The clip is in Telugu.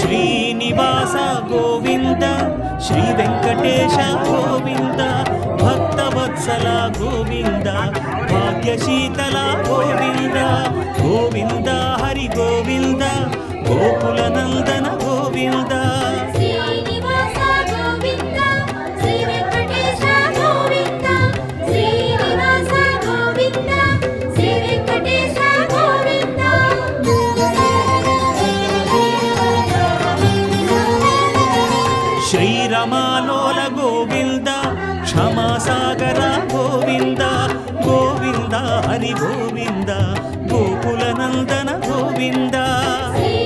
శ్రీనివాస గోవింద శ్రీ వెంకటేశ గోవింద భక్తవత్సల గోవింద భాగ్యశీతల గోవింద గోవింద హరి గోవింద గోకుల నందన గోవింద శ్రీనివాస గోవింద శ్రీ వెంకటేశ గోవింద శ్రీనివాస గోవింద శ్రీ వెంకటేశ గోవింద శ్రీరమాలోల గోవింద క్షమాసాగర గోవింద గోవింద హరి గోవింద గోకుల నందన గోవింద శ్రీ